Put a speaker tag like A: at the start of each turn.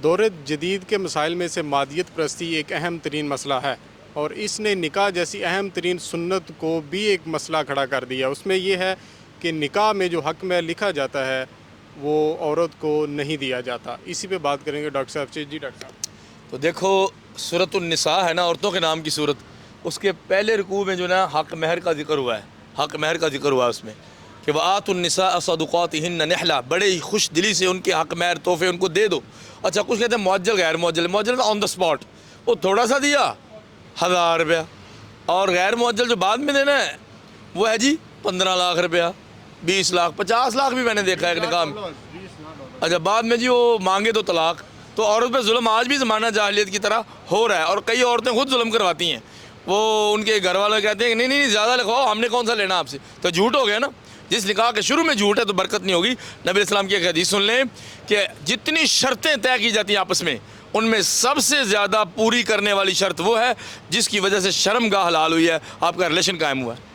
A: دور جدید کے مسائل میں سے مادیت پرستی ایک اہم ترین مسئلہ ہے، اور اس نے نکاح جیسی اہم ترین سنت کو بھی ایک مسئلہ کھڑا کر دیا۔ اس میں یہ ہے کہ نکاح میں جو حق میں لکھا جاتا ہے وہ عورت کو نہیں دیا جاتا۔ اسی پہ بات کریں گے ڈاکٹر صاحب سے۔ جی ڈاکٹر صاحب،
B: تو دیکھو سورۃ النساء ہے نا، عورتوں کے نام کی سورت، اس کے پہلے رکوع میں جو نا حق مہر کا ذکر ہوا ہے، حق مہر کا ذکر ہوا ہے اس میں کہ وَآتُوا النِّسَاءَ صَدُقَاتِهِنَّ نِحْلَةً، بڑے ہی خوش دلی سے ان کے حق مہر تحفے ان کو دے دو۔ اچھا کچھ کہتے ہیں معجل غیر معجل، معجل آن دا اسپاٹ، وہ تھوڑا سا دیا 1000 روپیہ، اور غیر معجل جو بعد میں دینا ہے وہ ہے جی 15 لاکھ روپیہ، 20 لاکھ، 50 لاکھ بھی میں نے دیکھا ہے ایک نکاح میں۔ اچھا بعد میں جی وہ مانگے تو طلاق۔ تو عورت پہ ظلم آج بھی زمانہ جاہلیت کی طرح ہو رہا ہے، اور کئی عورتیں خود ظلم کرواتی ہیں۔ وہ ان کے گھر والے کہتے ہیں کہ نہیں نہیں زیادہ لکھواؤ، ہم نے کون سا لینا آپ سے، تو جھوٹ ہو گیا نا۔ جس نکاح کے شروع میں جھوٹ ہے تو برکت نہیں ہوگی۔ نبی علیہ السلام کی ایک حدیث سن لیں کہ جتنی شرطیں طے کی جاتی ہیں آپس میں، ان میں سب سے زیادہ پوری کرنے والی شرط وہ ہے جس کی وجہ سے شرم گاہ حلال ہوئی ہے، آپ کا ریلیشن قائم ہوا ہے۔